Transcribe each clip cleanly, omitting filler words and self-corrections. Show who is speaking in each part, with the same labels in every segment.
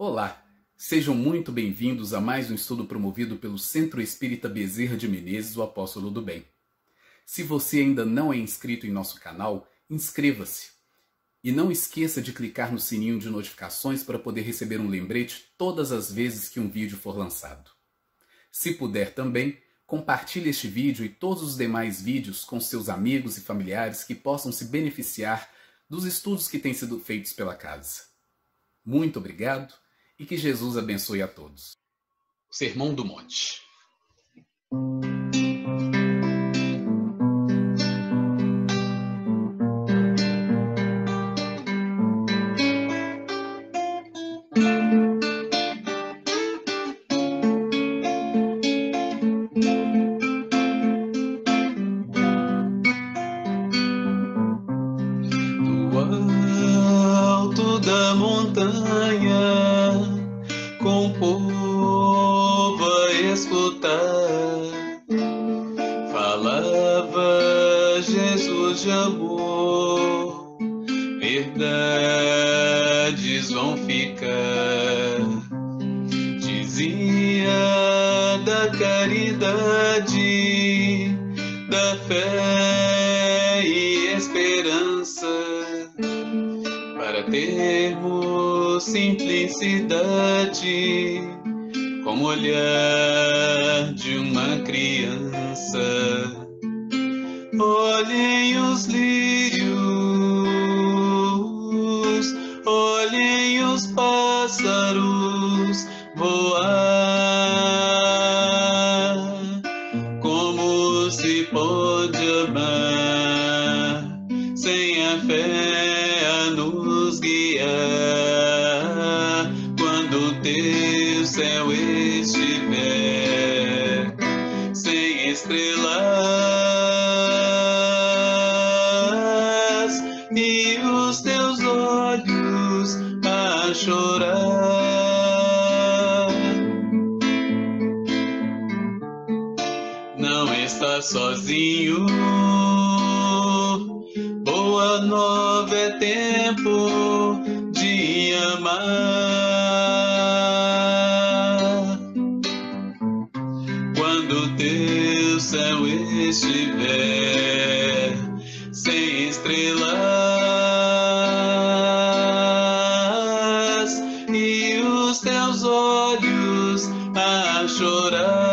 Speaker 1: Olá, sejam muito bem-vindos a mais um estudo promovido pelo Centro Espírita Bezerra de Menezes, o Apóstolo do Bem. Se você ainda não é inscrito em nosso canal, inscreva-se. E não esqueça de clicar no sininho de notificações para poder receber um lembrete todas as vezes que um vídeo for lançado. Se puder também, compartilhe este vídeo e todos os demais vídeos com seus amigos e familiares que possam se beneficiar dos estudos que têm sido feitos pela casa. Muito obrigado e que Jesus abençoe a todos. Sermão do Monte.
Speaker 2: Da montanha, com o povo a escutar, falava Jesus de amor, verdades vão ficar, dizia da caridade, da fé e esperança, para termos simplicidade, como o olhar de uma criança. Olhem os lírios, olhem os pássaros voar, como se pode amar sem a fé a nos guiar, quando teu céu estiver sem estrelas e os teus olhos a chorar. Não está sozinho, boa nova é tempo de amar. Quando teu céu estiver sem estrelas e os teus olhos a chorar.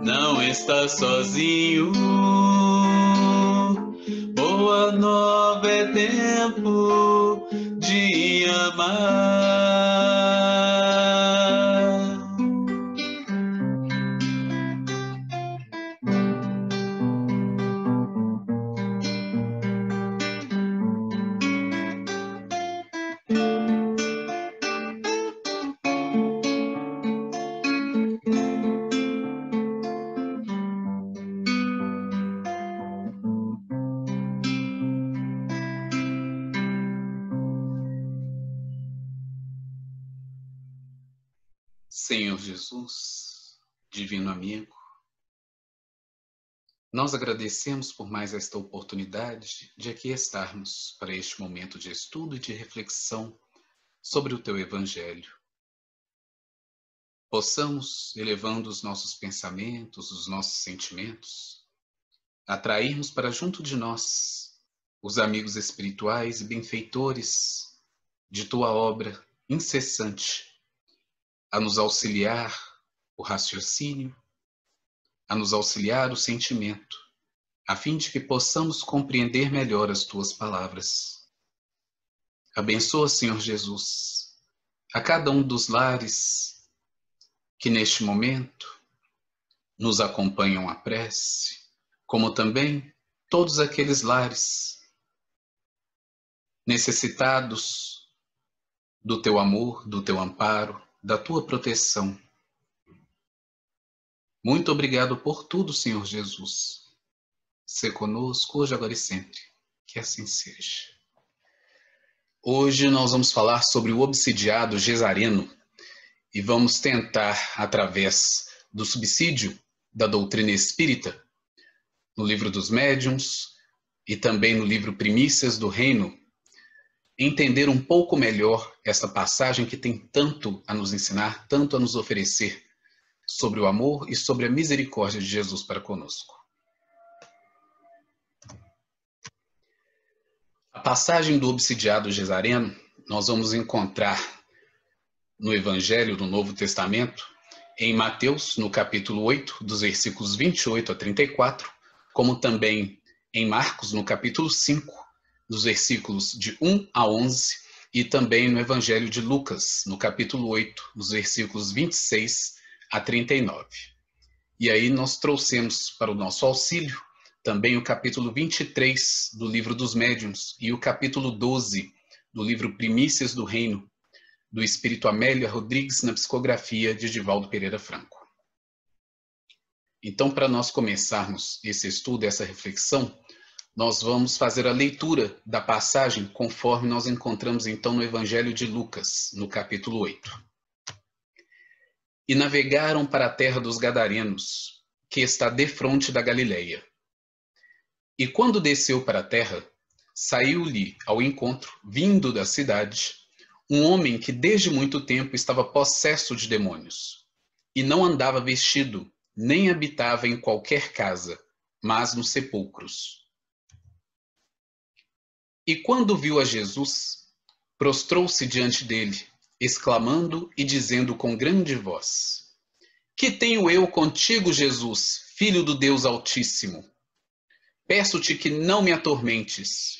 Speaker 2: Não está sozinho, boa nova é tempo de amar.
Speaker 1: Senhor Jesus, Divino Amigo, nós agradecemos por mais esta oportunidade de aqui estarmos para este momento de estudo e de reflexão sobre o Teu Evangelho. Possamos, elevando os nossos pensamentos, os nossos sentimentos, atrairmos para junto de nós os amigos espirituais e benfeitores de Tua obra incessante, a nos auxiliar o raciocínio, a nos auxiliar o sentimento, a fim de que possamos compreender melhor as Tuas palavras. Abençoa, Senhor Jesus, a cada um dos lares que neste momento nos acompanham a prece, como também todos aqueles lares necessitados do Teu amor, do Teu amparo, da Tua proteção. Muito obrigado por tudo, Senhor Jesus. Sê conosco, hoje, agora e sempre. Que assim seja. Hoje nós vamos falar sobre o obsidiado gesareno e vamos tentar, através do subsídio da doutrina espírita, no Livro dos Médiuns e também no livro Primícias do Reino, entender um pouco melhor essa passagem que tem tanto a nos ensinar, tanto a nos oferecer sobre o amor e sobre a misericórdia de Jesus para conosco. A passagem do obsidiado Gesareno nós vamos encontrar no Evangelho do Novo Testamento, em Mateus, no capítulo 8, dos versículos 28 a 34, como também em Marcos, no capítulo 5, dos versículos de 1 a 11, e também no Evangelho de Lucas, no capítulo 8, dos versículos 26 a 39. E aí nós trouxemos para o nosso auxílio também o capítulo 23 do livro dos Médiuns e o capítulo 12 do livro Primícias do Reino, do Espírito Amélia Rodrigues, na psicografia de Divaldo Pereira Franco. Então, para nós começarmos esse estudo, essa reflexão, nós vamos fazer a leitura da passagem conforme nós encontramos então no Evangelho de Lucas, no capítulo 8. E navegaram para a terra dos Gadarenos, que está defronte da Galileia. E quando desceu para a terra, saiu-lhe ao encontro, vindo da cidade, um homem que desde muito tempo estava possesso de demônios, e não andava vestido, nem habitava em qualquer casa, mas nos sepulcros. E quando viu a Jesus, prostrou-se diante dele, exclamando e dizendo com grande voz: Que tenho eu contigo, Jesus, Filho do Deus Altíssimo? Peço-te que não me atormentes.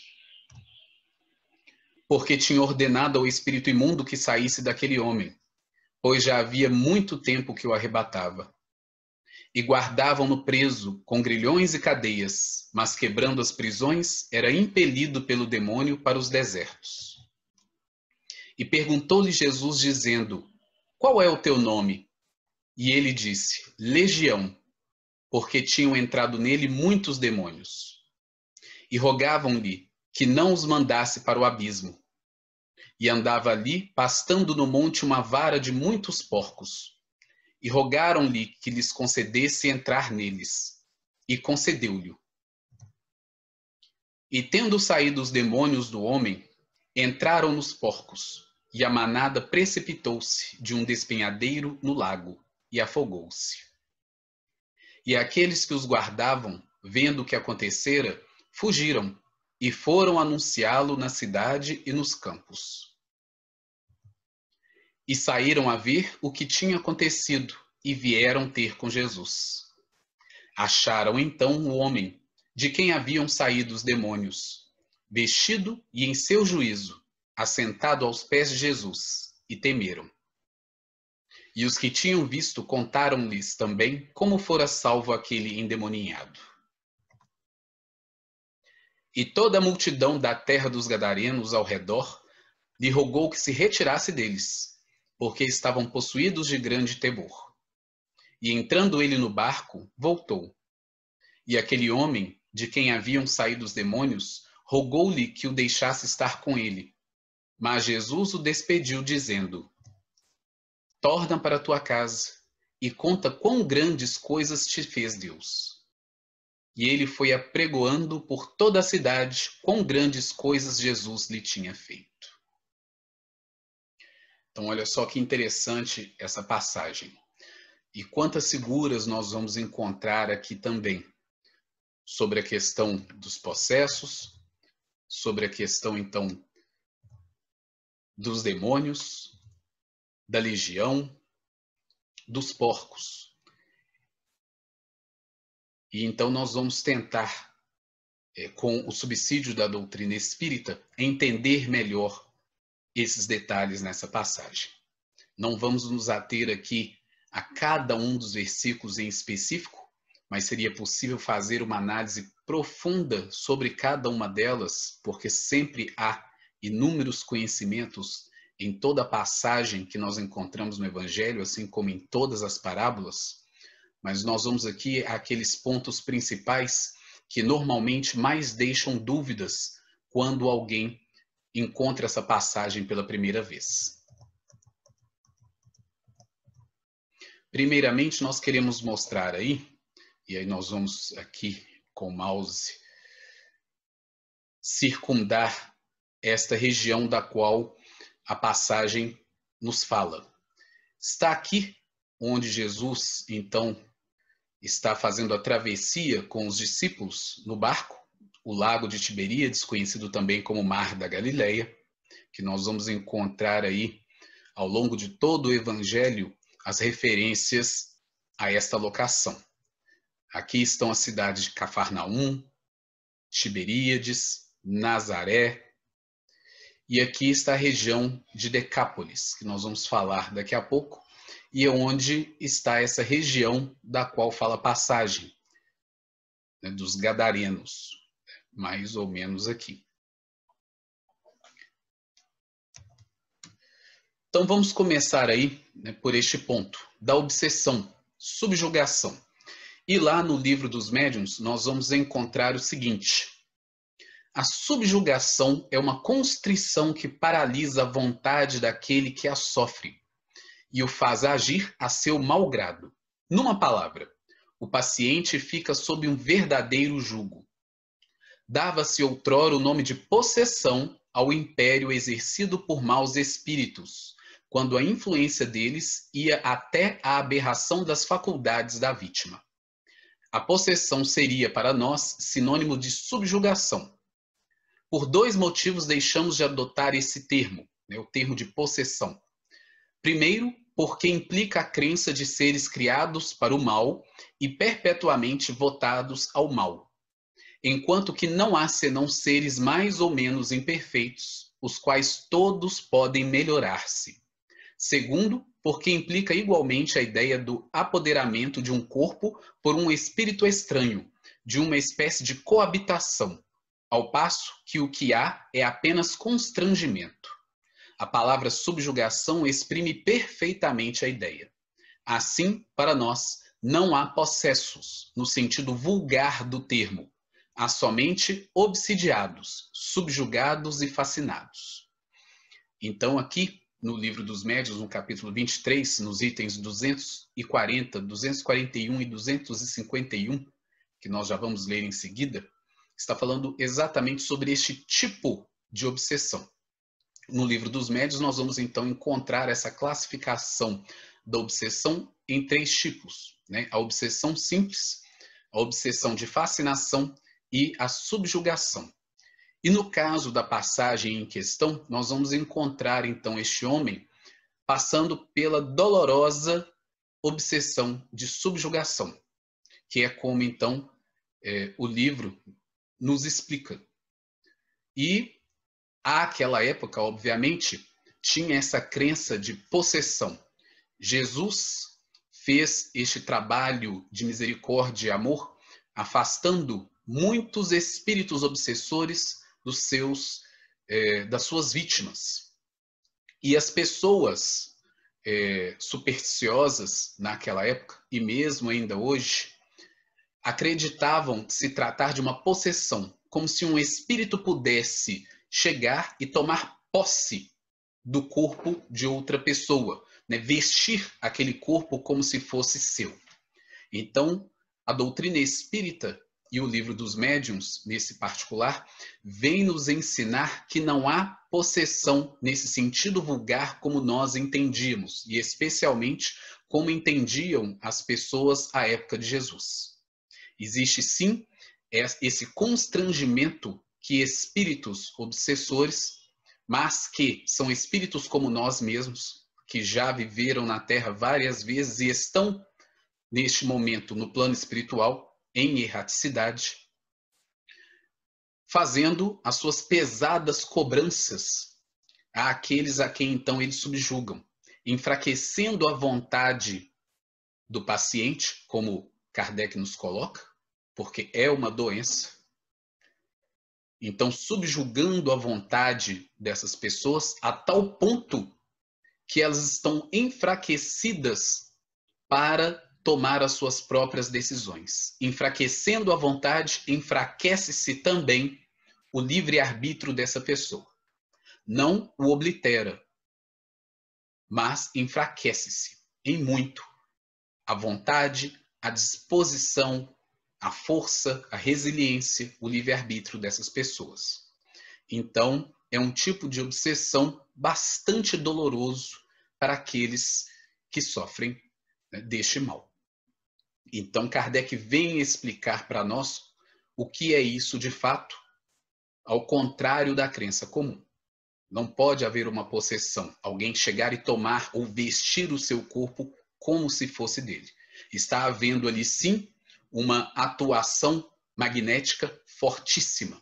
Speaker 1: Porque tinha ordenado ao espírito imundo que saísse daquele homem, pois já havia muito tempo que o arrebatava. E guardavam-no preso com grilhões e cadeias, mas quebrando as prisões, era impelido pelo demônio para os desertos. E perguntou-lhe Jesus, dizendo: Qual é o teu nome? E ele disse: Legião, porque tinham entrado nele muitos demônios. E rogavam-lhe que não os mandasse para o abismo. E andava ali, pastando no monte uma vara de muitos porcos. E rogaram-lhe que lhes concedesse entrar neles. E concedeu-lhe. E tendo saído os demônios do homem, entraram nos porcos, e a manada precipitou-se de um despenhadeiro no lago, e afogou-se. E aqueles que os guardavam, vendo o que acontecera, fugiram, e foram anunciá-lo na cidade e nos campos. E saíram a ver o que tinha acontecido, e vieram ter com Jesus. Acharam então o homem, de quem haviam saído os demônios, vestido e em seu juízo, assentado aos pés de Jesus, e temeram. E os que tinham visto contaram-lhes também como fora salvo aquele endemoninhado. E toda a multidão da terra dos Gadarenos ao redor lhe rogou que se retirasse deles, porque estavam possuídos de grande temor. E entrando ele no barco, voltou. E aquele homem, de quem haviam saído os demônios, rogou-lhe que o deixasse estar com ele. Mas Jesus o despediu, dizendo: Torna para tua casa, e conta quão grandes coisas te fez Deus. E ele foi apregoando por toda a cidade quão grandes coisas Jesus lhe tinha feito. Então, olha só que interessante essa passagem. E quantas figuras nós vamos encontrar aqui também sobre a questão dos possessos, sobre a questão, então, dos demônios, da legião, dos porcos. E então nós vamos tentar, com o subsídio da doutrina espírita, entender melhor esses detalhes nessa passagem. Não vamos nos ater aqui a cada um dos versículos em específico, mas seria possível fazer uma análise profunda sobre cada uma delas, porque sempre há inúmeros conhecimentos em toda a passagem que nós encontramos no Evangelho, assim como em todas as parábolas. Mas nós vamos aqui àqueles pontos principais que normalmente mais deixam dúvidas quando alguém encontra essa passagem pela primeira vez. Primeiramente, nós queremos mostrar aí, e aí nós vamos aqui com o mouse circundar esta região da qual a passagem nos fala. Está aqui onde Jesus, então, está fazendo a travessia com os discípulos no barco, o lago de Tiberíades, conhecido também como Mar da Galileia, que nós vamos encontrar aí ao longo de todo o Evangelho as referências a esta locação. Aqui estão as cidades de Cafarnaum, Tiberíades, Nazaré, e aqui está a região de Decápolis, que nós vamos falar daqui a pouco, e é onde está essa região da qual fala a passagem, né, dos Gadarenos, mais ou menos aqui. Então vamos começar aí, né, por este ponto, da obsessão, subjugação. E lá no livro dos médiuns nós vamos encontrar o seguinte: a subjugação é uma constrição que paralisa a vontade daquele que a sofre e o faz agir a seu mau grado. Numa palavra, o paciente fica sob um verdadeiro jugo. Dava-se outrora o nome de possessão ao império exercido por maus espíritos, quando a influência deles ia até a aberração das faculdades da vítima. A possessão seria para nós sinônimo de subjugação. Por dois motivos deixamos de adotar esse termo, né, o termo de possessão. Primeiro, porque implica a crença de seres criados para o mal e perpetuamente votados ao mal, enquanto que não há senão seres mais ou menos imperfeitos, os quais todos podem melhorar-se. Segundo, porque implica igualmente a ideia do apoderamento de um corpo por um espírito estranho, de uma espécie de coabitação, ao passo que o que há é apenas constrangimento. A palavra subjugação exprime perfeitamente a ideia. Assim, para nós, não há possessos, no sentido vulgar do termo. Há somente obsidiados, subjugados e fascinados. Então, aqui, no livro dos médiuns, no capítulo 23, nos itens 240, 241 e 251, que nós já vamos ler em seguida, está falando exatamente sobre este tipo de obsessão. No livro dos médiuns, nós vamos então encontrar essa classificação da obsessão em três tipos, né? A obsessão simples, a obsessão de fascinação e a subjugação. E no caso da passagem em questão, nós vamos encontrar então este homem passando pela dolorosa obsessão de subjugação, que é como então o livro nos explica. E àquela época, obviamente, tinha essa crença de possessão. Jesus fez este trabalho de misericórdia e amor, afastando muitos espíritos obsessores das suas vítimas. E as pessoas supersticiosas naquela época, e mesmo ainda hoje, acreditavam se tratar de uma possessão, como se um espírito pudesse chegar e tomar posse do corpo de outra pessoa, né? Vestir aquele corpo como se fosse seu. Então, a doutrina espírita e o livro dos médiuns, nesse particular, vem nos ensinar que não há possessão nesse sentido vulgar como nós entendíamos, e especialmente como entendiam as pessoas à época de Jesus. Existe sim esse constrangimento que espíritos obsessores, mas que são espíritos como nós mesmos, que já viveram na Terra várias vezes e estão neste momento no plano espiritual, em erraticidade, fazendo as suas pesadas cobranças àqueles a quem então eles subjugam, enfraquecendo a vontade do paciente, como Kardec nos coloca, porque é uma doença. Então, subjugando a vontade dessas pessoas a tal ponto que elas estão enfraquecidas para tomar as suas próprias decisões. Enfraquecendo a vontade, enfraquece-se também o livre-arbítrio dessa pessoa. Não o oblitera, mas enfraquece-se em muito a vontade, a disposição, a força, a resiliência, o livre-arbítrio dessas pessoas. Então, é um tipo de obsessão bastante doloroso para aqueles que sofrem, né, deste mal. Então, Kardec vem explicar para nós o que é isso de fato, ao contrário da crença comum. Não pode haver uma possessão, alguém chegar e tomar ou vestir o seu corpo como se fosse dele. Está havendo ali, sim, uma atuação magnética fortíssima,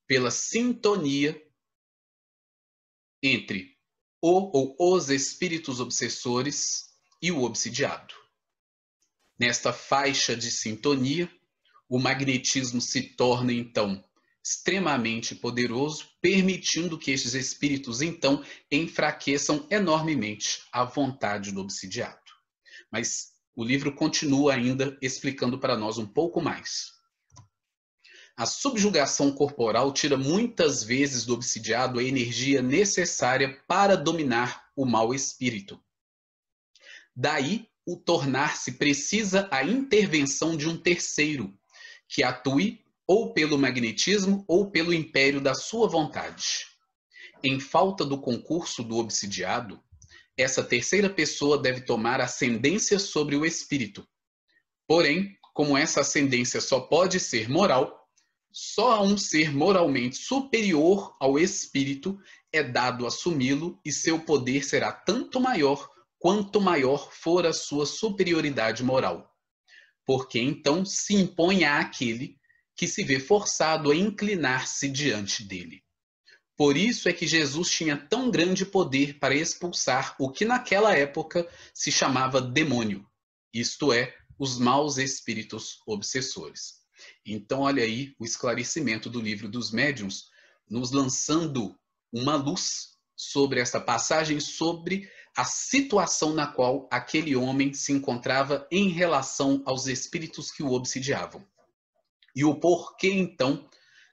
Speaker 1: pela sintonia entre o ou os espíritos obsessores e o obsidiado. Nesta faixa de sintonia, o magnetismo se torna, então, extremamente poderoso, permitindo que estes espíritos, então, enfraqueçam enormemente a vontade do obsidiado. Mas o livro continua ainda explicando para nós um pouco mais. A subjugação corporal tira muitas vezes do obsidiado a energia necessária para dominar o mau espírito. Daí, o tornar-se precisa a intervenção de um terceiro, que atue ou pelo magnetismo ou pelo império da sua vontade. Em falta do concurso do obsidiado, essa terceira pessoa deve tomar ascendência sobre o espírito. Porém, como essa ascendência só pode ser moral, só a um ser moralmente superior ao espírito é dado assumi-lo e seu poder será tanto maior quanto maior for a sua superioridade moral. Porque então se impõe àquele que se vê forçado a inclinar-se diante dele. Por isso é que Jesus tinha tão grande poder para expulsar o que naquela época se chamava demônio, isto é, os maus espíritos obsessores. Então, olha aí o esclarecimento do Livro dos Médiuns, nos lançando uma luz sobre essa passagem, sobre a situação na qual aquele homem se encontrava em relação aos espíritos que o obsidiavam. E o porquê, então,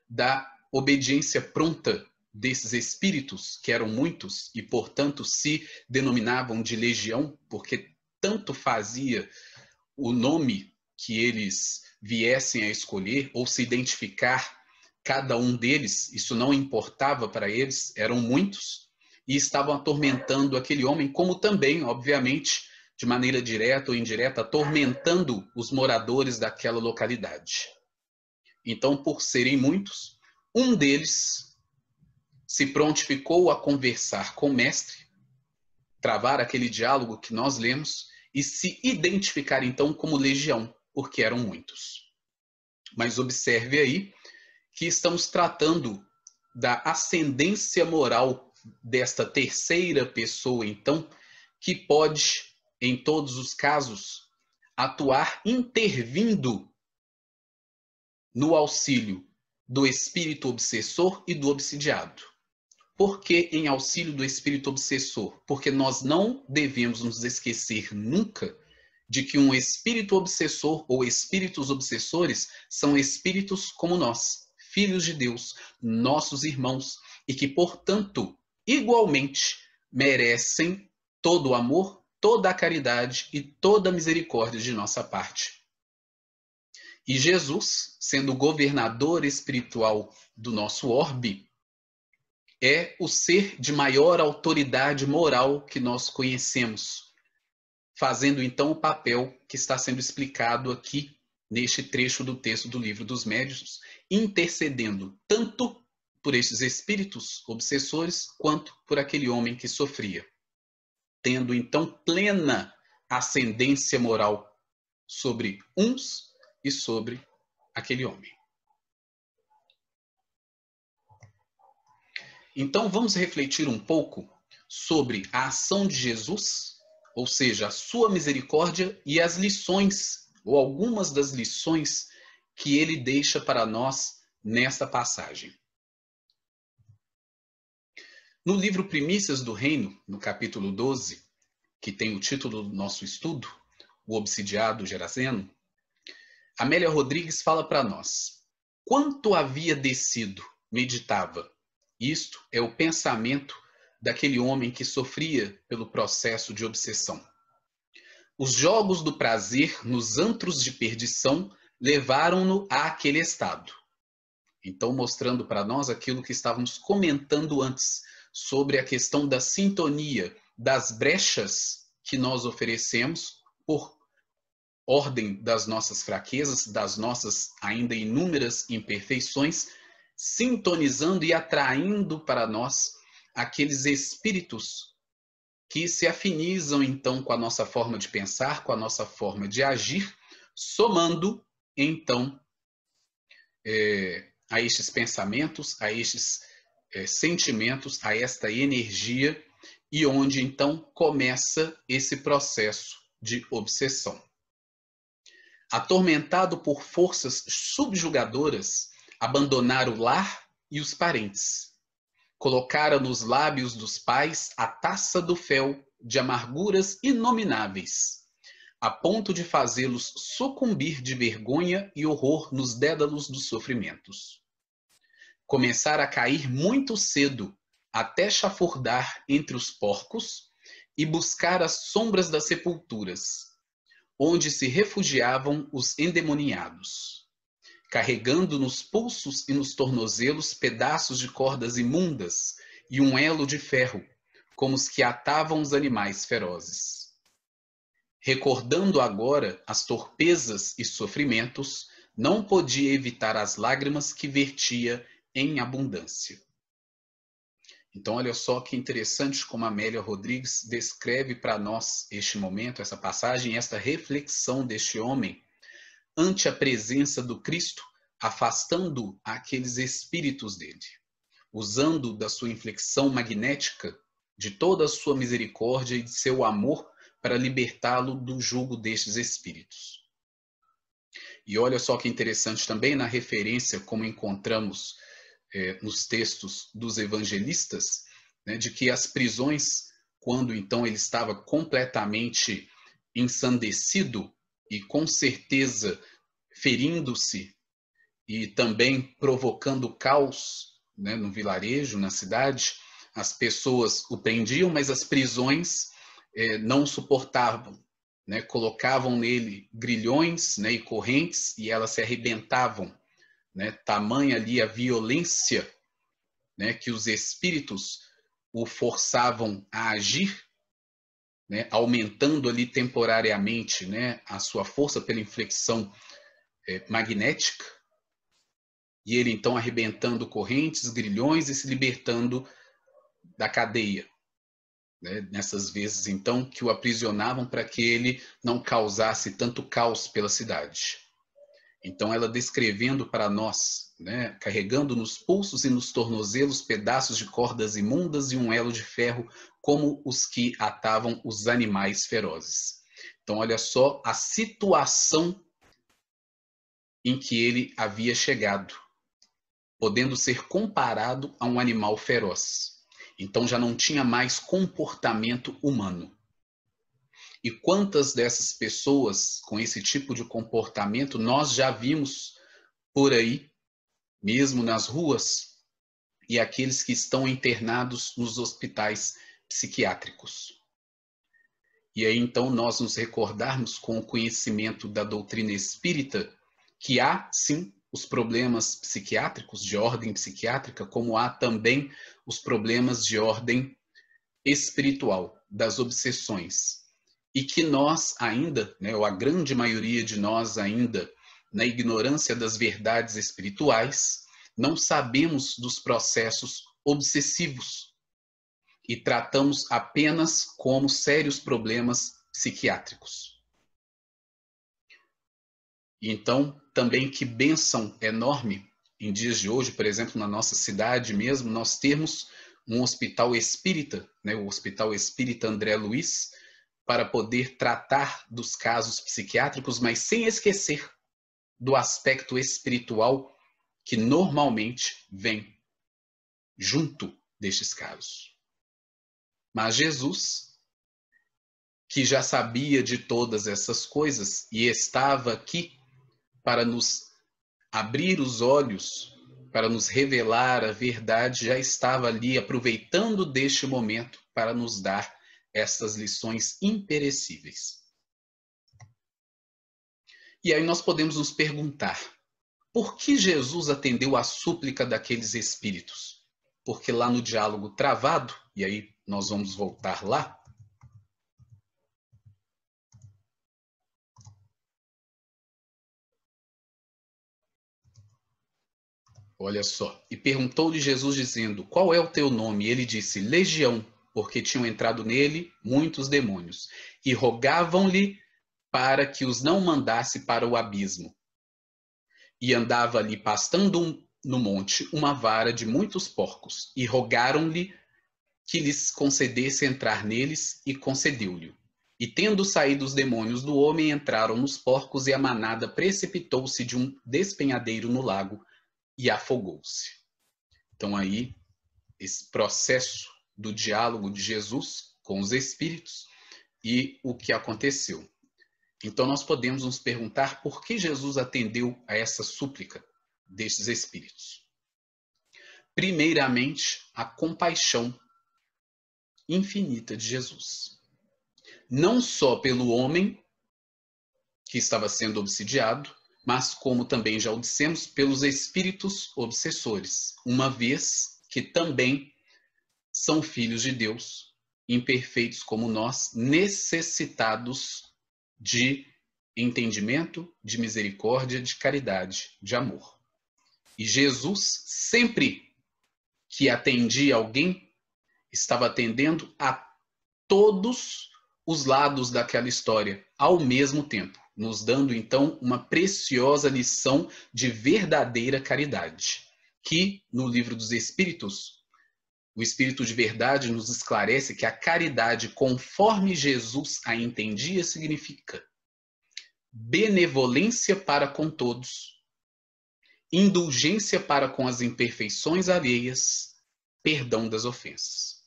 Speaker 1: da obediência pronta desses espíritos, que eram muitos e, portanto, se denominavam de legião, porque tanto fazia o nome que eles viessem a escolher ou se identificar cada um deles, isso não importava para eles, eram muitos, e estavam atormentando aquele homem, como também, obviamente, de maneira direta ou indireta, atormentando os moradores daquela localidade. Então, por serem muitos, um deles se prontificou a conversar com o mestre, travar aquele diálogo que nós lemos e se identificar então como legião, porque eram muitos. Mas observe aí que estamos tratando da ascendência moral desta terceira pessoa, então, que pode, em todos os casos, atuar intervindo no auxílio do espírito obsessor e do obsidiado. Por que em auxílio do espírito obsessor? Porque nós não devemos nos esquecer nunca de que um espírito obsessor ou espíritos obsessores são espíritos como nós, filhos de Deus, nossos irmãos, e que, portanto, igualmente merecem todo o amor, toda a caridade e toda a misericórdia de nossa parte. E Jesus, sendo o governador espiritual do nosso orbe, é o ser de maior autoridade moral que nós conhecemos, fazendo então o papel que está sendo explicado aqui neste trecho do texto do Livro dos Médiuns, intercedendo tanto por estes espíritos obsessores quanto por aquele homem que sofria, tendo então plena ascendência moral sobre uns e sobre aquele homem. Então vamos refletir um pouco sobre a ação de Jesus, ou seja, a sua misericórdia e as lições, ou algumas das lições que ele deixa para nós nesta passagem. No livro Primícias do Reino, no capítulo 12, que tem o título do nosso estudo, O Obsidiado Geraseno, Amélia Rodrigues fala para nós: quanto havia descido, meditava. Isto é o pensamento daquele homem que sofria pelo processo de obsessão. Os jogos do prazer nos antros de perdição levaram-no àquele estado. Então, mostrando para nós aquilo que estávamos comentando antes, sobre a questão da sintonia, das brechas que nós oferecemos por ordem das nossas fraquezas, das nossas ainda inúmeras imperfeições, sintonizando e atraindo para nós aqueles espíritos que se afinizam então com a nossa forma de pensar, com a nossa forma de agir, somando então a estes pensamentos, a estes sentimentos, a esta energia, e onde então começa esse processo de obsessão. Atormentado por forças subjugadoras, abandonara o lar e os parentes. Colocara nos lábios dos pais a taça do fel de amarguras inomináveis, a ponto de fazê-los sucumbir de vergonha e horror nos dédalos dos sofrimentos. Começara a cair muito cedo, até chafurdar entre os porcos e buscar as sombras das sepulturas, onde se refugiavam os endemoniados, carregando nos pulsos e nos tornozelos pedaços de cordas imundas e um elo de ferro, como os que atavam os animais ferozes. Recordando agora as torpezas e sofrimentos, não podia evitar as lágrimas que vertia em abundância. Então, olha só que interessante como Amélia Rodrigues descreve para nós este momento, essa passagem, esta reflexão deste homem ante a presença do Cristo, afastando aqueles espíritos dele, usando da sua inflexão magnética, de toda a sua misericórdia e de seu amor para libertá-lo do jugo destes espíritos. E olha só que interessante também na referência, como encontramos nos textos dos evangelistas, né, de que as prisões, quando então ele estava completamente ensandecido e com certeza ferindo-se e também provocando caos, né, no vilarejo, na cidade, as pessoas o prendiam, mas as prisões não suportavam, né, colocavam nele grilhões, né, e correntes, e elas se arrebentavam, né, tamanha ali a violência, né, que os espíritos o forçavam a agir, né, aumentando ali temporariamente, né, a sua força pela inflexão magnética, e ele então arrebentando correntes, grilhões e se libertando da cadeia, né, nessas vezes então que o aprisionavam para que ele não causasse tanto caos pela cidade. Então ela descrevendo para nós, né, carregando nos pulsos e nos tornozelos pedaços de cordas imundas e um elo de ferro, como os que atavam os animais ferozes. Então olha só a situação em que ele havia chegado, podendo ser comparado a um animal feroz. Então já não tinha mais comportamento humano. E quantas dessas pessoas com esse tipo de comportamento nós já vimos por aí, mesmo nas ruas, e aqueles que estão internados nos hospitais psiquiátricos. E aí então nós nos recordarmos com o conhecimento da doutrina espírita que há sim os problemas psiquiátricos de ordem psiquiátrica, como há também os problemas de ordem espiritual, das obsessões. E que nós ainda, né, ou a grande maioria de nós ainda, na ignorância das verdades espirituais, não sabemos dos processos obsessivos e tratamos apenas como sérios problemas psiquiátricos. Então, também que bênção enorme em dias de hoje, por exemplo, na nossa cidade mesmo, nós temos um hospital espírita, né, o Hospital Espírita André Luiz, para poder tratar dos casos psiquiátricos, mas sem esquecer do aspecto espiritual que normalmente vem junto destes casos. Mas Jesus, que já sabia de todas essas coisas e estava aqui para nos abrir os olhos, para nos revelar a verdade, já estava ali aproveitando deste momento para nos dar estas lições imperecíveis. E aí nós podemos nos perguntar, Por que Jesus atendeu à súplica daqueles espíritos? Porque lá no diálogo travado, e aí nós vamos voltar lá, olha só. E perguntou-lhe Jesus dizendo, qual é o teu nome? E ele disse, Legião, porque tinham entrado nele muitos demônios. E rogavam-lhe para que os não mandasse para o abismo. E andava ali pastando no monte uma vara de muitos porcos. E rogaram-lhe que lhes concedesse entrar neles, e concedeu-lhe. E tendo saído os demônios do homem, entraram nos porcos, e a manada precipitou-se de um despenhadeiro no lago, e afogou-se. Então aí, esse processo do diálogo de Jesus com os espíritos e o que aconteceu. Então nós podemos nos perguntar por que Jesus atendeu a essa súplica destes espíritos. Primeiramente, a compaixão infinita de Jesus. Não só pelo homem que estava sendo obsidiado, mas como também já o dissemos, pelos espíritos obsessores, uma vez que também são filhos de Deus, imperfeitos como nós, necessitados de entendimento, de misericórdia, de caridade, de amor. E Jesus, sempre que atendia alguém, estava atendendo a todos os lados daquela história ao mesmo tempo, nos dando então uma preciosa lição de verdadeira caridade, que no Livro dos Espíritos, o Espírito de Verdade nos esclarece que a caridade, conforme Jesus a entendia, significa benevolência para com todos, indulgência para com as imperfeições alheias, perdão das ofensas.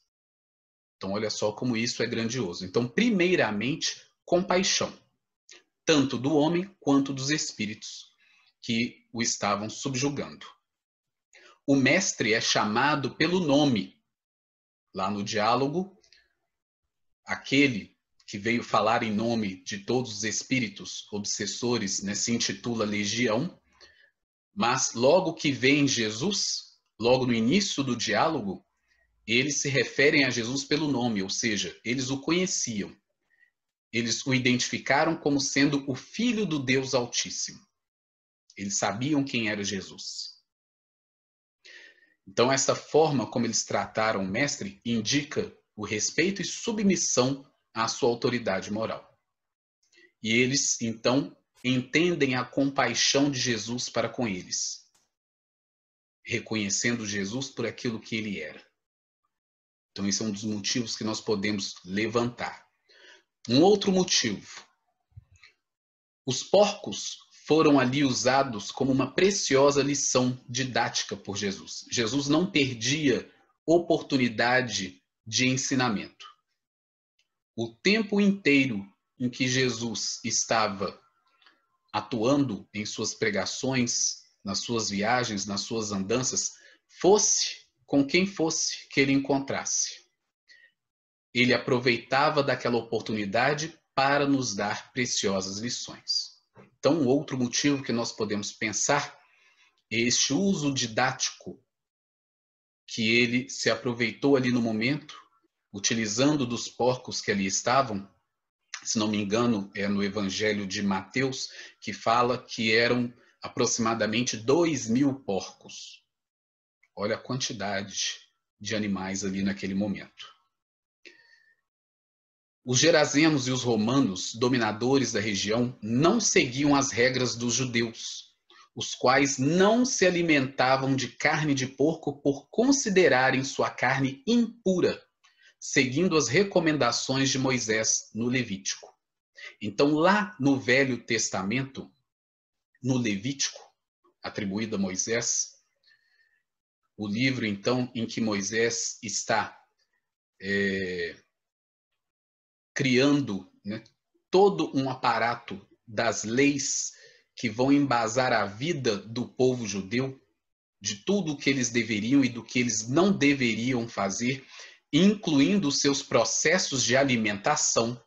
Speaker 1: Então, olha só como isso é grandioso. Então, primeiramente, compaixão, tanto do homem quanto dos espíritos que o estavam subjugando. O mestre é chamado pelo nome. Lá no diálogo, aquele que veio falar em nome de todos os espíritos obsessores, né, se intitula Legião, mas logo que vem Jesus, logo no início do diálogo, eles se referem a Jesus pelo nome, ou seja, eles o conheciam. Eles o identificaram como sendo o Filho do Deus Altíssimo. Eles sabiam quem era Jesus. Então, essa forma como eles trataram o mestre indica o respeito e submissão à sua autoridade moral. E eles, então, entendem a compaixão de Jesus para com eles, reconhecendo Jesus por aquilo que ele era. Então, esse é um dos motivos que nós podemos levantar. Um outro motivo. Os porcos foram ali usados como uma preciosa lição didática por Jesus. Jesus não perdia oportunidade de ensinamento. O tempo inteiro em que Jesus estava atuando em suas pregações, nas suas viagens, nas suas andanças, fosse com quem fosse que ele encontrasse, ele aproveitava daquela oportunidade para nos dar preciosas lições. Então, um outro motivo que nós podemos pensar é este uso didático que ele se aproveitou ali no momento, utilizando dos porcos que ali estavam. Se não me engano, é no Evangelho de Mateus, que fala que eram aproximadamente 2.000 porcos. Olha a quantidade de animais ali naquele momento. Os gerazenos e os romanos, dominadores da região, não seguiam as regras dos judeus, os quais não se alimentavam de carne de porco por considerarem sua carne impura, seguindo as recomendações de Moisés no Levítico. Então, lá no Velho Testamento, no Levítico, atribuído a Moisés, o livro, então, em que Moisés está criando, né, todo um aparato das leis que vão embasar a vida do povo judeu, de tudo o que eles deveriam e do que eles não deveriam fazer, incluindo os seus processos de alimentação.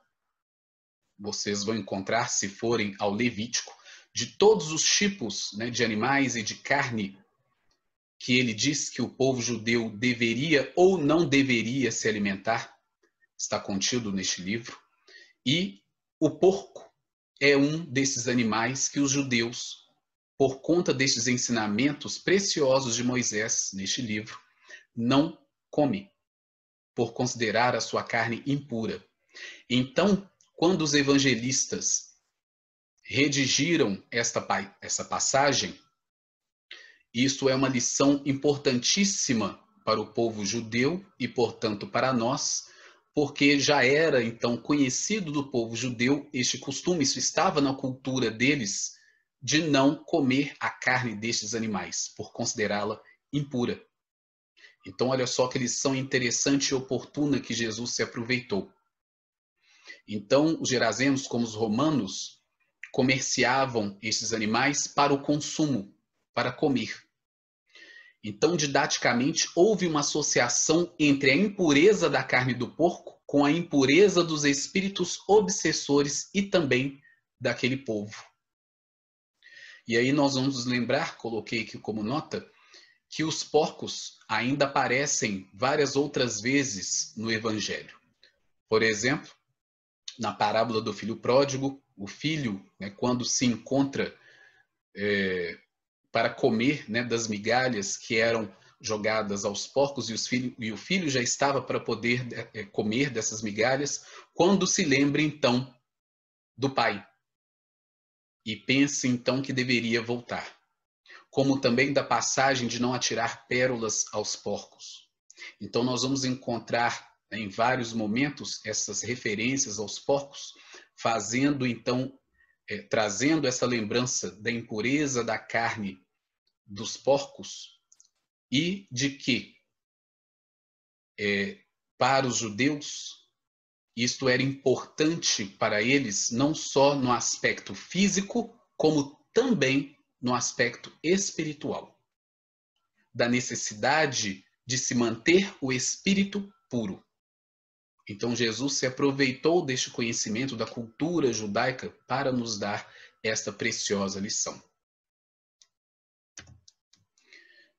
Speaker 1: Vocês vão encontrar, se forem ao Levítico, de todos os tipos, né, de animais e de carne que ele diz que o povo judeu deveria ou não deveria se alimentar, está contido neste livro. E o porco é um desses animais que os judeus, por conta destes ensinamentos preciosos de Moisés neste livro, não comem, por considerar a sua carne impura. Então, quando os evangelistas redigiram essa passagem, isso é uma lição importantíssima para o povo judeu e, portanto, para nós, porque já era, então, conhecido do povo judeu este costume, isso estava na cultura deles, de não comer a carne destes animais, por considerá-la impura. Então, olha só que lição interessante e oportuna que Jesus se aproveitou. Então, os gerazenos, como os romanos, comerciavam esses animais para o consumo, para comer. Então, didaticamente, houve uma associação entre a impureza da carne do porco com a impureza dos espíritos obsessores e também daquele povo. E aí nós vamos nos lembrar, coloquei aqui como nota, que os porcos ainda aparecem várias outras vezes no Evangelho. Por exemplo, na parábola do filho pródigo, o filho, né, quando se encontra para comer, né, das migalhas que eram jogadas aos porcos e o filho já estava para poder comer dessas migalhas, quando se lembra então do pai e pensa então que deveria voltar. Como também da passagem de não atirar pérolas aos porcos. Então nós vamos encontrar em vários momentos essas referências aos porcos, fazendo então, trazendo essa lembrança da impureza da carne dos porcos e de que, para os judeus, isto era importante para eles não só no aspecto físico, como também no aspecto espiritual, da necessidade de se manter o espírito puro. Então Jesus se aproveitou deste conhecimento da cultura judaica para nos dar esta preciosa lição.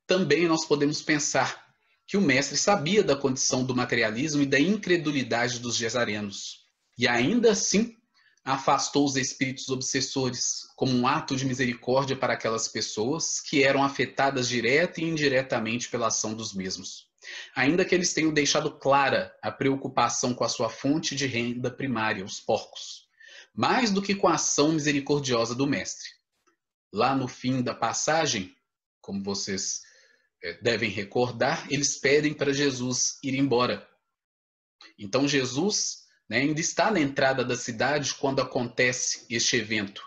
Speaker 1: Também nós podemos pensar que o mestre sabia da condição do materialismo e da incredulidade dos gesarenos, e ainda assim afastou os espíritos obsessores como um ato de misericórdia para aquelas pessoas que eram afetadas direta e indiretamente pela ação dos mesmos. Ainda que eles tenham deixado clara a preocupação com a sua fonte de renda primária, os porcos, mais do que com a ação misericordiosa do mestre. Lá no fim da passagem, como vocês devem recordar, eles pedem para Jesus ir embora. Então Jesus, né, ainda está na entrada da cidade quando acontece este evento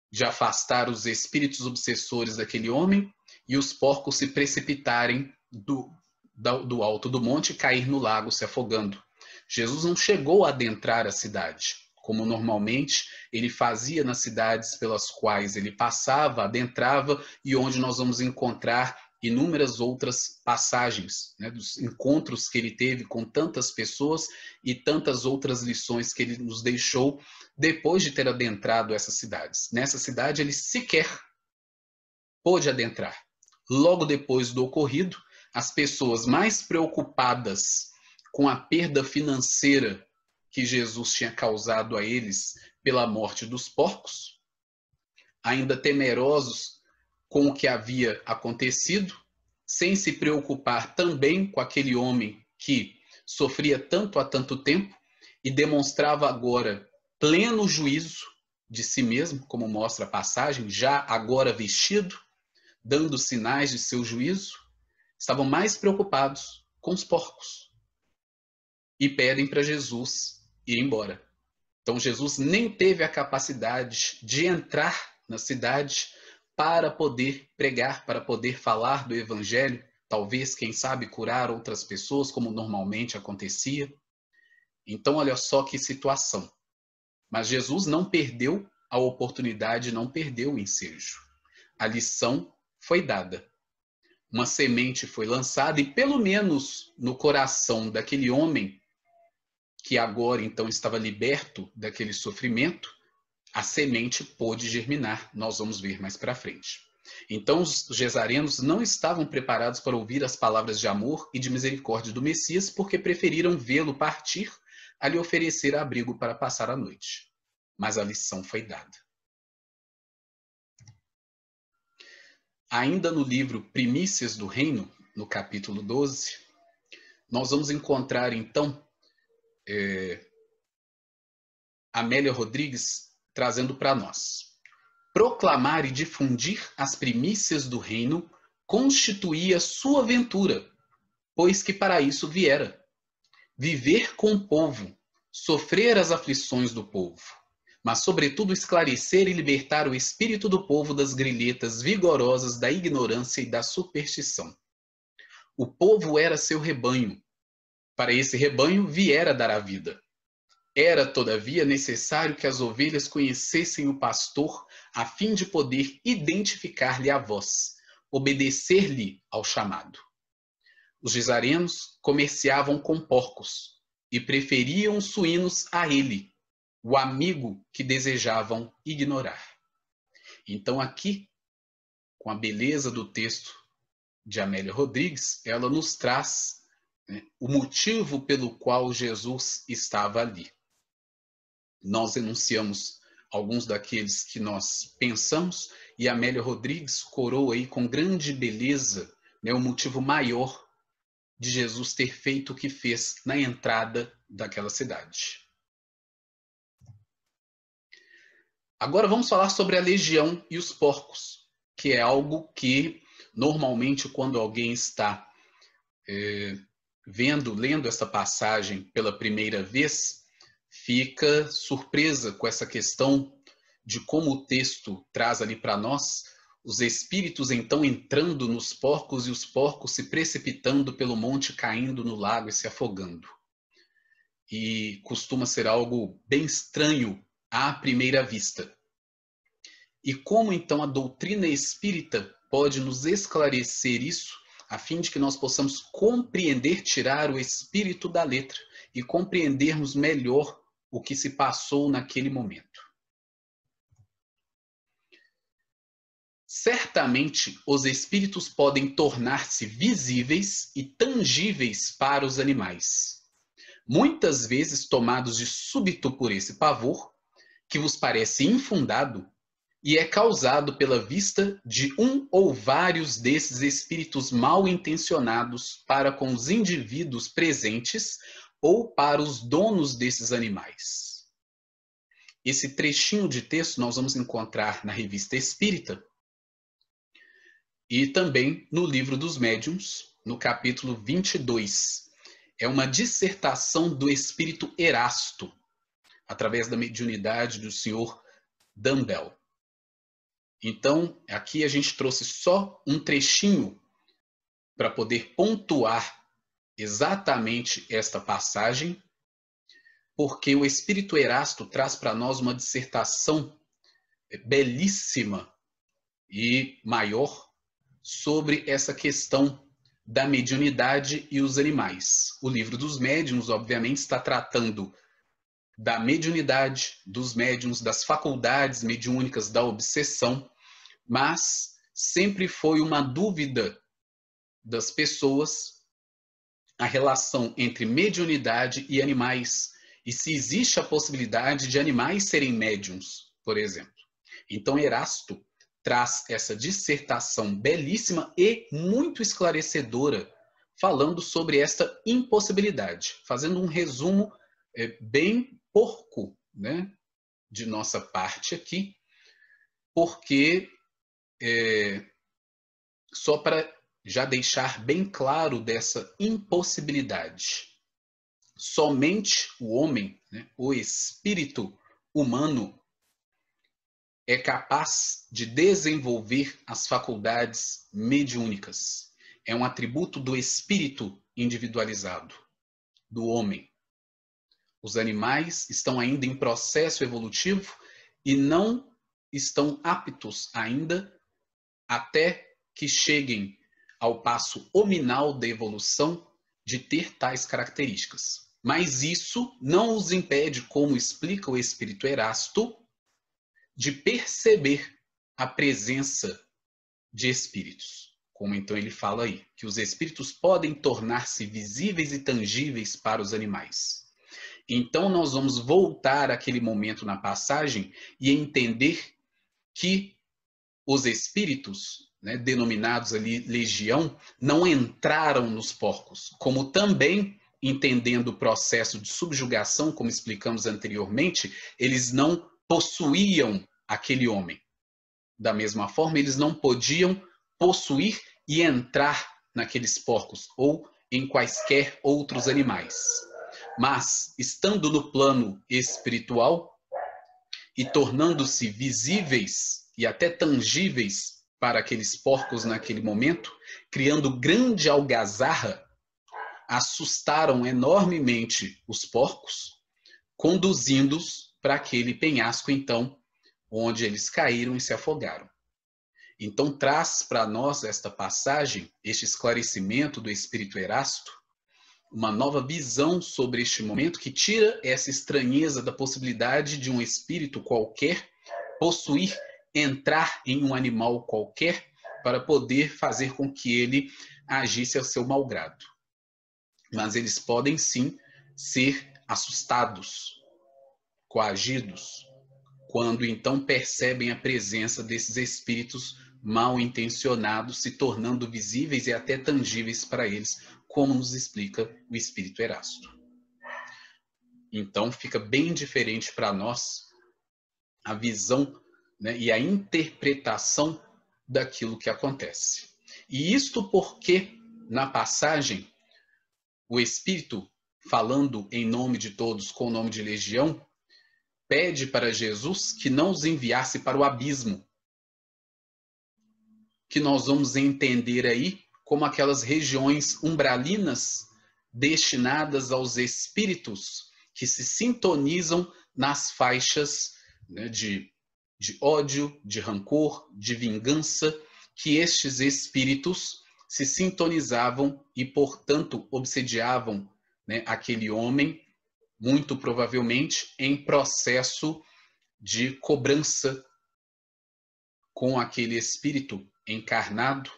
Speaker 1: de afastar os espíritos obsessores daquele homem e os porcos se precipitarem do alto do monte e cair no lago se afogando. Jesus não chegou a adentrar a cidade, como normalmente ele fazia nas cidades pelas quais ele passava, adentrava, e onde nós vamos encontrar inúmeras outras passagens, né, dos encontros que ele teve com tantas pessoas e tantas outras lições que ele nos deixou depois de ter adentrado essas cidades. Nessa cidade ele sequer pôde adentrar. Logo depois do ocorrido, as pessoas mais preocupadas com a perda financeira que Jesus tinha causado a eles pela morte dos porcos, ainda temerosos com o que havia acontecido, sem se preocupar também com aquele homem que sofria tanto há tanto tempo e demonstrava agora pleno juízo de si mesmo, como mostra a passagem, já agora vestido, dando sinais de seu juízo, estavam mais preocupados com os porcos e pedem para Jesus ir embora. Então Jesus nem teve a capacidade de entrar na cidade para poder pregar, para poder falar do evangelho, talvez, quem sabe, curar outras pessoas, como normalmente acontecia. Então, olha só que situação. Mas Jesus não perdeu a oportunidade, não perdeu o ensejo. A lição foi dada. Uma semente foi lançada e, pelo menos no coração daquele homem, que agora então estava liberto daquele sofrimento, a semente pôde germinar, nós vamos ver mais para frente. Então os gesarenos não estavam preparados para ouvir as palavras de amor e de misericórdia do Messias, porque preferiram vê-lo partir a lhe oferecer abrigo para passar a noite. Mas a lição foi dada. Ainda no livro Primícias do Reino, no capítulo 12, nós vamos encontrar então Amélia Rodrigues trazendo para nós: proclamar e difundir as primícias do reino constituía sua ventura, pois que para isso viera. Viver com o povo, sofrer as aflições do povo, mas sobretudo esclarecer e libertar o espírito do povo das grilhetas vigorosas da ignorância e da superstição. O povo era seu rebanho. Para esse rebanho viera dar a vida. Era, todavia, necessário que as ovelhas conhecessem o pastor, a fim de poder identificar-lhe a voz, obedecer-lhe ao chamado. Os gesarenos comerciavam com porcos e preferiam suínos a ele, o amigo que desejavam ignorar. Então aqui, com a beleza do texto de Amélia Rodrigues, ela nos traz, né, o motivo pelo qual Jesus estava ali. Nós enunciamos alguns daqueles que nós pensamos, e Amélia Rodrigues coroa aí com grande beleza, né, o motivo maior de Jesus ter feito o que fez na entrada daquela cidade. Agora vamos falar sobre a legião e os porcos, que é algo que normalmente quando alguém está lendo essa passagem pela primeira vez, fica surpresa com essa questão de como o texto traz ali para nós os espíritos então entrando nos porcos e os porcos se precipitando pelo monte, caindo no lago e se afogando. E costuma ser algo bem estranho à primeira vista. E como então a doutrina espírita pode nos esclarecer isso, a fim de que nós possamos compreender, tirar o espírito da letra e compreendermos melhor o que se passou naquele momento. Certamente, os espíritos podem tornar-se visíveis e tangíveis para os animais. Muitas vezes tomados de súbito por esse pavor, que vos parece infundado, e é causado pela vista de um ou vários desses espíritos mal intencionados para com os indivíduos presentes ou para os donos desses animais. Esse trechinho de texto nós vamos encontrar na Revista Espírita e também no Livro dos Médiuns, no capítulo 22. É uma dissertação do espírito Erasto, através da mediunidade do senhor Dumbell. Então, aqui a gente trouxe só um trechinho para poder pontuar exatamente esta passagem, porque o espírito Erasto traz para nós uma dissertação belíssima e maior sobre essa questão da mediunidade e os animais. O Livro dos Médiuns, obviamente, está tratando da mediunidade, dos médiuns, das faculdades mediúnicas, da obsessão, mas sempre foi uma dúvida das pessoas a relação entre mediunidade e animais, e se existe a possibilidade de animais serem médiuns, por exemplo. Então Erasto traz essa dissertação belíssima e muito esclarecedora, falando sobre esta impossibilidade, fazendo um resumo bem porco, né, de nossa parte aqui, porque só para já deixar bem claro dessa impossibilidade, somente o homem, né, o espírito humano, é capaz de desenvolver as faculdades mediúnicas. É um atributo do espírito individualizado, do homem. Os animais estão ainda em processo evolutivo e não estão aptos ainda até que cheguem ao passo hominal da evolução de ter tais características. Mas isso não os impede, como explica o espírito Erasto, de perceber a presença de espíritos. Como então ele fala aí, que os espíritos podem tornar-se visíveis e tangíveis para os animais. Então nós vamos voltar àquele momento na passagem e entender que os espíritos, né, denominados ali legião, não entraram nos porcos, como também, entendendo o processo de subjugação, como explicamos anteriormente, eles não possuíam aquele homem. Da mesma forma, eles não podiam possuir e entrar naqueles porcos ou em quaisquer outros animais. Mas, estando no plano espiritual e tornando-se visíveis e até tangíveis para aqueles porcos naquele momento, criando grande algazarra, assustaram enormemente os porcos, conduzindo-os para aquele penhasco, então, onde eles caíram e se afogaram. Então traz para nós esta passagem, este esclarecimento do Espírito Erasto, uma nova visão sobre este momento que tira essa estranheza da possibilidade de um espírito qualquer possuir, entrar em um animal qualquer para poder fazer com que ele agisse ao seu malgrado. Mas eles podem sim ser assustados, coagidos, quando então percebem a presença desses espíritos mal intencionados se tornando visíveis e até tangíveis para eles, como nos explica o Espírito Erasto. Então fica bem diferente para nós a visão, né, e a interpretação daquilo que acontece. E isto porque, na passagem, o Espírito, falando em nome de todos, com o nome de legião, pede para Jesus que não os enviasse para o abismo, que nós vamos entender aí como aquelas regiões umbralinas destinadas aos espíritos que se sintonizam nas faixas, né, de ódio, de rancor, de vingança, que estes espíritos se sintonizavam e, portanto, obsediavam, né, aquele homem, muito provavelmente em processo de cobrança com aquele espírito encarnado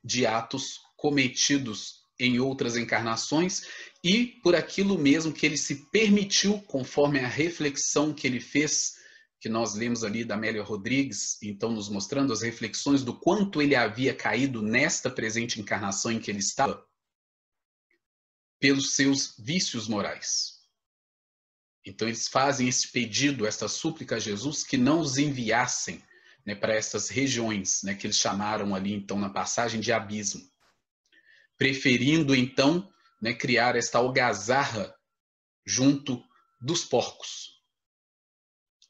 Speaker 1: de atos cometidos em outras encarnações e por aquilo mesmo que ele se permitiu, conforme a reflexão que ele fez, que nós lemos ali da Amélia Rodrigues, então nos mostrando as reflexões do quanto ele havia caído nesta presente encarnação em que ele estava, pelos seus vícios morais. Então eles fazem esse pedido, esta súplica a Jesus, que não os enviassem, né, para essas regiões, né, que eles chamaram ali então na passagem de abismo, preferindo então, né, criar esta algazarra junto dos porcos,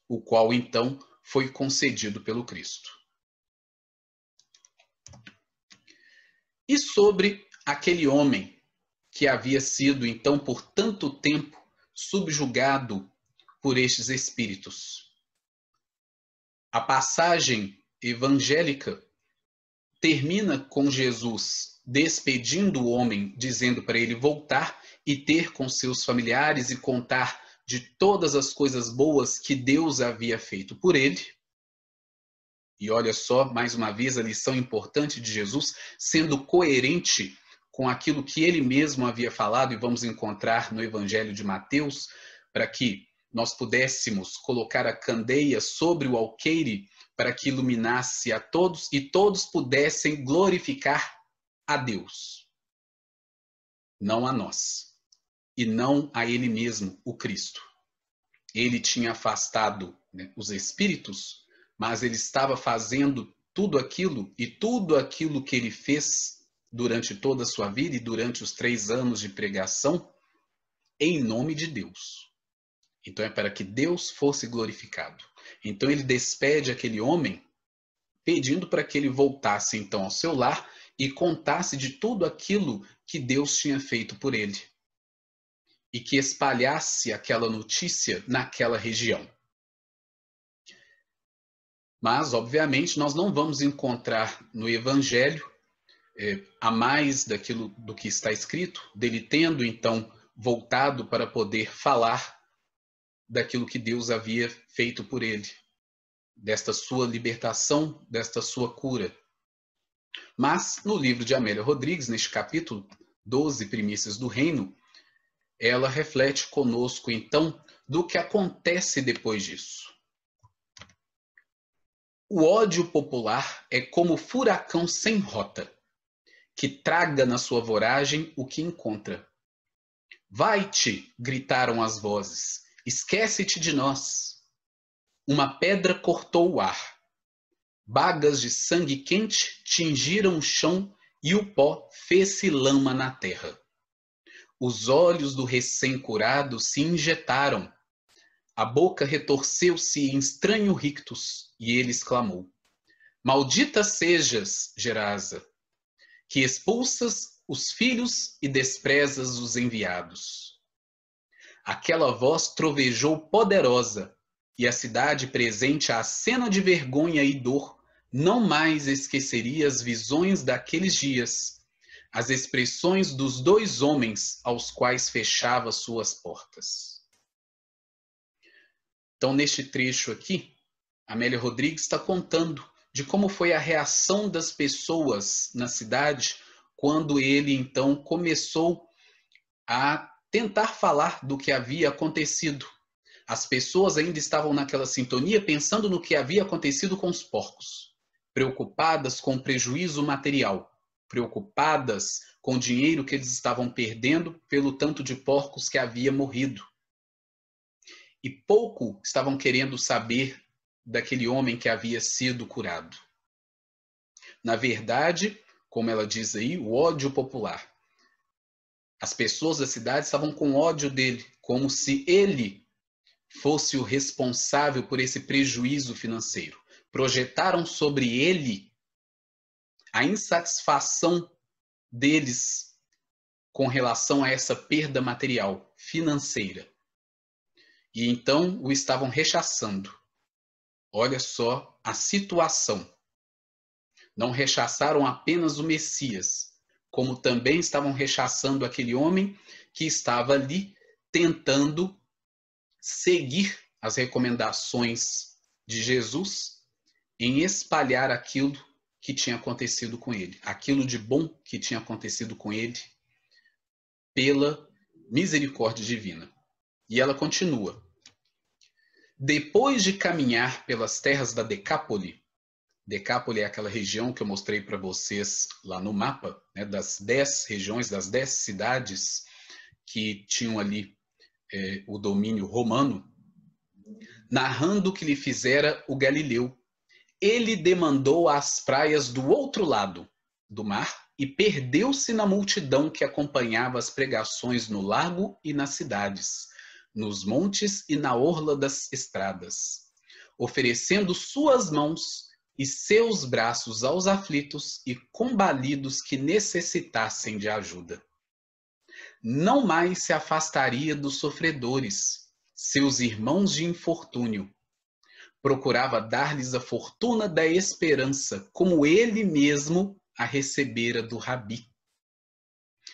Speaker 1: o qual então foi concedido pelo Cristo. E sobre aquele homem que havia sido então por tanto tempo subjugado por estes espíritos. A passagem evangélica termina com Jesus despedindo o homem, dizendo para ele voltar e ter com seus familiares e contar de todas as coisas boas que Deus havia feito por ele. E olha só, mais uma vez, a lição importante de Jesus, sendo coerente com aquilo que ele mesmo havia falado, e vamos encontrar no Evangelho de Mateus, para que nós pudéssemos colocar a candeia sobre o alqueire para que iluminasse a todos e todos pudessem glorificar a Deus. Não a nós. E não a ele mesmo, o Cristo. Ele tinha afastado, né, os espíritos, mas ele estava fazendo tudo aquilo que ele fez durante toda a sua vida e durante os 3 anos de pregação, em nome de Deus. Então é para que Deus fosse glorificado. Então ele despede aquele homem, pedindo para que ele voltasse então ao seu lar e contasse de tudo aquilo que Deus tinha feito por ele. E que espalhasse aquela notícia naquela região. Mas, obviamente, nós não vamos encontrar no Evangelho a mais daquilo do que está escrito, dele tendo, então, voltado para poder falar daquilo que Deus havia feito por ele. desta sua libertação, desta sua cura. Mas, no livro de Amélia Rodrigues, neste capítulo 12, Primícias do Reino, ela reflete conosco, então, do que acontece depois disso. O ódio popular é como furacão sem rota, que traga na sua voragem o que encontra. Vai-te, gritaram as vozes, esquece-te de nós. Uma pedra cortou o ar. Bagas de sangue quente tingiram o chão e o pó fez-se lama na terra. Os olhos do recém-curado se injetaram. A boca retorceu-se em estranho rictus e ele exclamou: Maldita sejas, Gerasa, que expulsas os filhos e desprezas os enviados. Aquela voz trovejou poderosa, e a cidade presente à cena de vergonha e dor não mais esqueceria as visões daqueles dias, as expressões dos dois homens aos quais fechava suas portas. Então, neste trecho aqui, Amélia Rodrigues está contando de como foi a reação das pessoas na cidade quando ele, então, começou a tentar falar do que havia acontecido. As pessoas ainda estavam naquela sintonia pensando no que havia acontecido com os porcos, preocupadas com o prejuízo material, preocupadas com o dinheiro que eles estavam perdendo pelo tanto de porcos que havia morrido. E pouco estavam querendo saber daquele homem que havia sido curado. Na verdade, como ela diz aí, o ódio popular. As pessoas da cidade estavam com ódio dele, como se ele fosse o responsável por esse prejuízo financeiro. Projetaram sobre ele a insatisfação deles com relação a essa perda material, financeira. E então o estavam rechaçando. Olha só a situação. Não rechaçaram apenas o Messias, como também estavam rechaçando aquele homem que estava ali tentando seguir as recomendações de Jesus em espalhar aquilo que tinha acontecido com ele, aquilo de bom que tinha acontecido com ele pela misericórdia divina. E ela continua. Depois de caminhar pelas terras da Decápole, Decápole é aquela região que eu mostrei para vocês lá no mapa, né, das 10 regiões, das 10 cidades que tinham ali o domínio romano, narrando o que lhe fizera o Galileu. Ele demandou às praias do outro lado do mar e perdeu-se na multidão que acompanhava as pregações no lago e nas cidades, nos montes e na orla das estradas, oferecendo suas mãos e seus braços aos aflitos e combalidos que necessitassem de ajuda. Não mais se afastaria dos sofredores, seus irmãos de infortúnio. Procurava dar-lhes a fortuna da esperança, como ele mesmo a recebera do Rabi.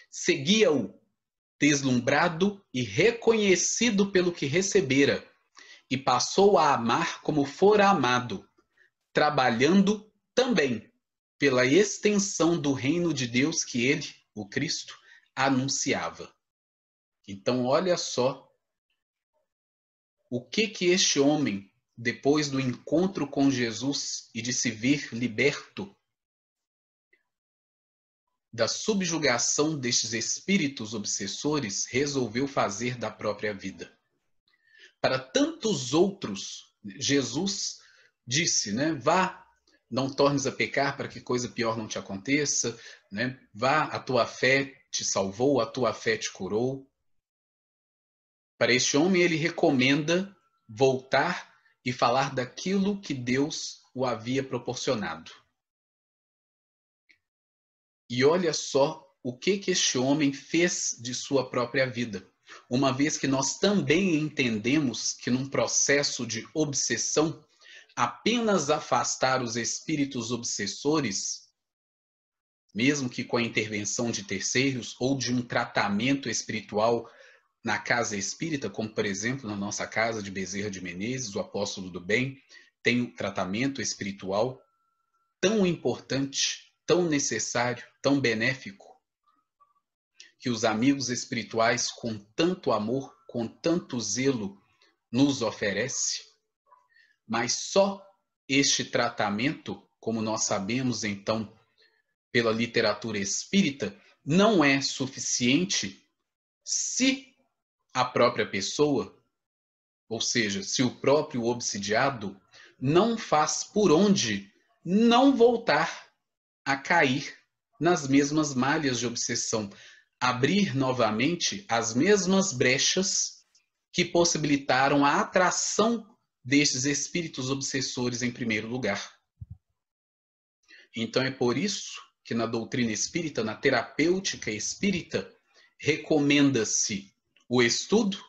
Speaker 1: Seguia-o, deslumbrado e reconhecido pelo que recebera, e passou a amar como fora amado, trabalhando também pela extensão do reino de Deus que ele, o Cristo, anunciava. Então, olha só o que este homem, depois do encontro com Jesus e de se ver liberto da subjugação destes espíritos obsessores, resolveu fazer da própria vida. Para tantos outros, Jesus disse, né? Vá, não tornes a pecar para que coisa pior não te aconteça, né? Vá, a tua fé te salvou, a tua fé te curou. Para este homem, ele recomenda voltar e falar daquilo que Deus o havia proporcionado. E olha só o que este homem fez de sua própria vida. Uma vez que nós também entendemos que num processo de obsessão, apenas afastar os espíritos obsessores, mesmo que com a intervenção de terceiros ou de um tratamento espiritual na casa espírita, como por exemplo na nossa casa de Bezerra de Menezes, o apóstolo do bem, tem um tratamento espiritual tão importante, tão necessário, tão benéfico, que os amigos espirituais, com tanto amor, com tanto zelo, nos oferecem. Mas só este tratamento, como nós sabemos então pela literatura espírita, não é suficiente se a própria pessoa, ou seja, se o próprio obsidiado não faz por onde não voltar a cair nas mesmas malhas de obsessão, abrir novamente as mesmas brechas que possibilitaram a atração destes espíritos obsessores em primeiro lugar. Então é por isso que na doutrina espírita, na terapêutica espírita, recomenda-se o estudo,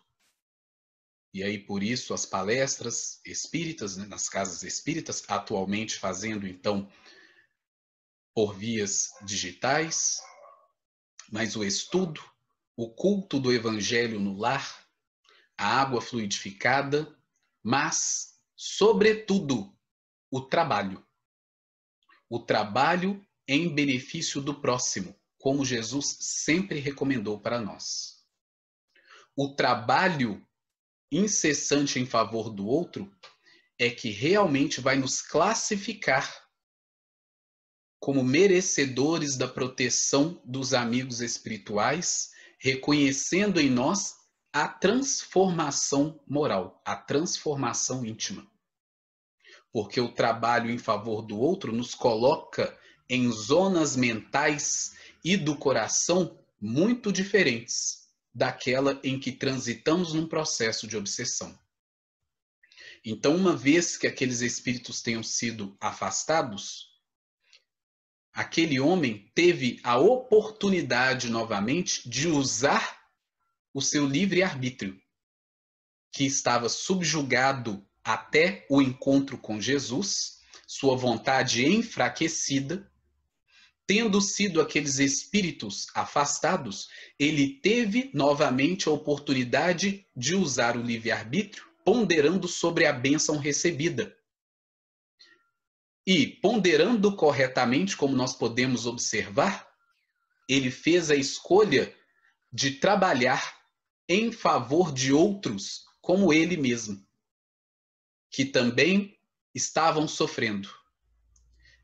Speaker 1: e aí por isso as palestras espíritas, né, nas casas espíritas, atualmente fazendo então por vias digitais, mas o estudo, o culto do evangelho no lar, a água fluidificada, mas, sobretudo, o trabalho. O trabalho em benefício do próximo, como Jesus sempre recomendou para nós. O trabalho incessante em favor do outro é que realmente vai nos classificar como merecedores da proteção dos amigos espirituais, reconhecendo em nós a transformação moral, a transformação íntima. Porque o trabalho em favor do outro nos coloca em zonas mentais e do coração muito diferentes daquela em que transitamos num processo de obsessão. Então, uma vez que aqueles espíritos tenham sido afastados, aquele homem teve a oportunidade novamente de usar o seu livre-arbítrio, que estava subjugado até o encontro com Jesus, sua vontade enfraquecida. Tendo sido aqueles espíritos afastados, ele teve novamente a oportunidade de usar o livre-arbítrio, ponderando sobre a bênção recebida. E, ponderando corretamente, como nós podemos observar, ele fez a escolha de trabalhar em favor de outros como ele mesmo, que também estavam sofrendo,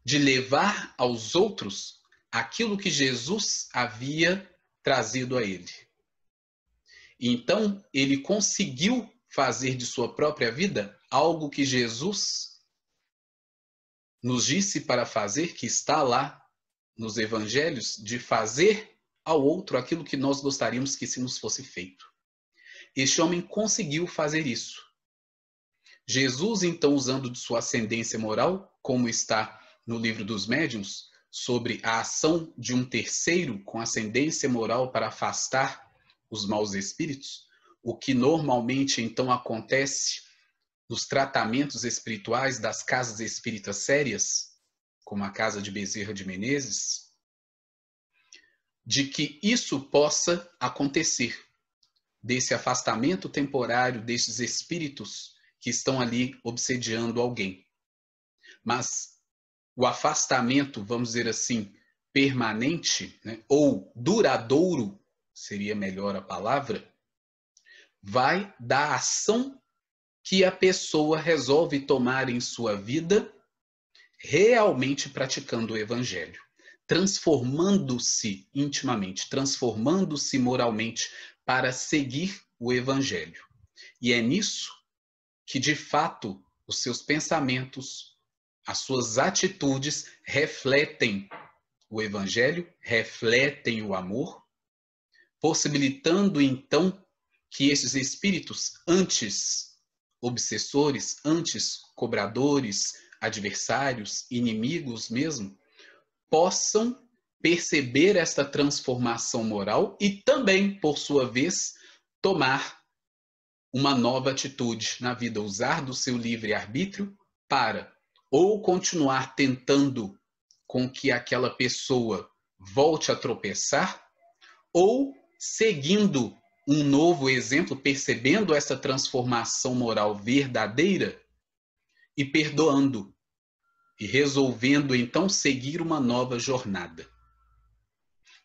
Speaker 1: de levar aos outros aquilo que Jesus havia trazido a ele. Então, ele conseguiu fazer de sua própria vida algo que Jesus nos disse para fazer, que está lá nos evangelhos, de fazer ao outro aquilo que nós gostaríamos que se nos fosse feito. Este homem conseguiu fazer isso. Jesus, então, usando de sua ascendência moral, como está no livro dos médiuns, sobre a ação de um terceiro com ascendência moral para afastar os maus espíritos, o que normalmente então acontece nos tratamentos espirituais das casas espíritas sérias, como a casa de Bezerra de Menezes, de que isso possa acontecer, desse afastamento temporário desses espíritos que estão ali obsediando alguém. Mas o afastamento, vamos dizer assim, permanente, né, ou duradouro, seria melhor a palavra, vai da ação que a pessoa resolve tomar em sua vida, realmente praticando o evangelho, transformando-se intimamente, transformando-se moralmente para seguir o evangelho. E é nisso que, de fato, os seus pensamentos, as suas atitudes refletem o evangelho, refletem o amor, possibilitando então que esses espíritos, antes obsessores, antes cobradores, adversários, inimigos mesmo, possam perceber esta transformação moral e também, por sua vez, tomar uma nova atitude na vida, usar do seu livre-arbítrio para ou continuar tentando com que aquela pessoa volte a tropeçar, ou seguindo um novo exemplo, percebendo essa transformação moral verdadeira, e perdoando, e resolvendo então seguir uma nova jornada.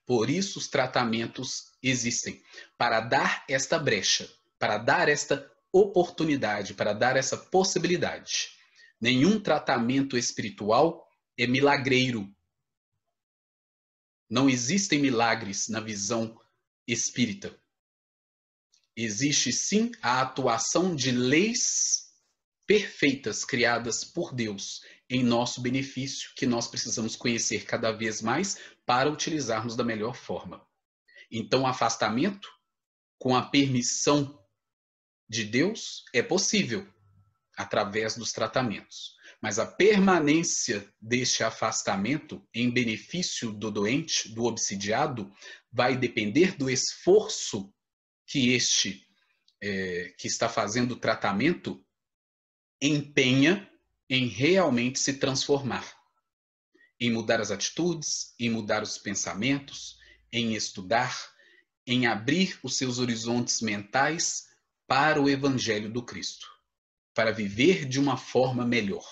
Speaker 1: Por isso os tratamentos existem, para dar esta brecha, para dar esta oportunidade, para dar essa possibilidade. Nenhum tratamento espiritual é milagreiro. Não existem milagres na visão espírita. Existe sim a atuação de leis perfeitas criadas por Deus em nosso benefício, que nós precisamos conhecer cada vez mais para utilizarmos da melhor forma. Então, o afastamento, com a permissão de Deus, é possível através dos tratamentos. Mas a permanência deste afastamento em benefício do doente, do obsidiado, vai depender do esforço que este que está fazendo o tratamento empenha em realmente se transformar, em mudar as atitudes, em mudar os pensamentos, em estudar, em abrir os seus horizontes mentais para o Evangelho do Cristo, para viver de uma forma melhor.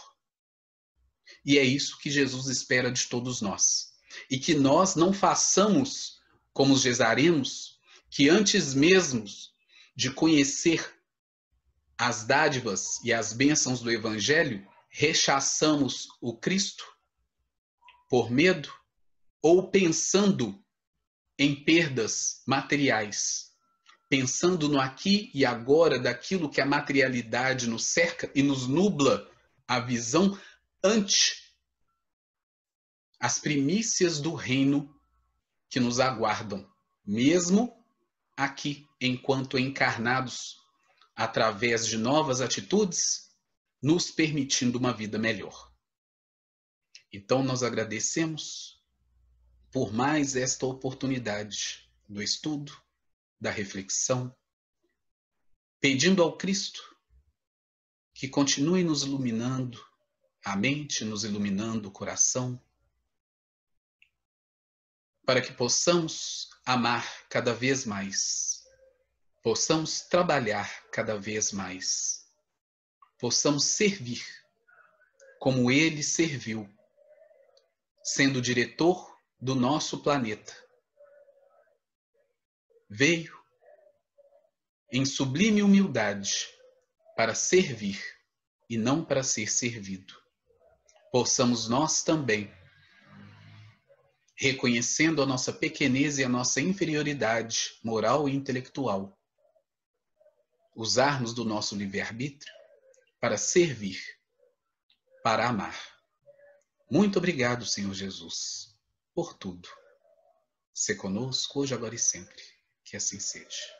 Speaker 1: E é isso que Jesus espera de todos nós. E que nós não façamos como os gesarenos, que antes mesmo de conhecer as dádivas e as bênçãos do Evangelho, rechaçamos o Cristo por medo ou pensando em perdas materiais, pensando no aqui e agora daquilo que a materialidade nos cerca e nos nubla a visão ante as primícias do reino que nos aguardam, mesmo aqui, enquanto encarnados, através de novas atitudes, nos permitindo uma vida melhor. Então, nós agradecemos por mais esta oportunidade do estudo, da reflexão, pedindo ao Cristo que continue nos iluminando a mente, nos iluminando o coração, para que possamos amar cada vez mais, possamos trabalhar cada vez mais, possamos servir como Ele serviu, sendo diretor do nosso planeta. Veio em sublime humildade para servir e não para ser servido. Possamos nós também, reconhecendo a nossa pequenez e a nossa inferioridade moral e intelectual, usarmos do nosso livre-arbítrio para servir, para amar. Muito obrigado, Senhor Jesus, por tudo. Sê conosco hoje, agora e sempre. Que assim seja.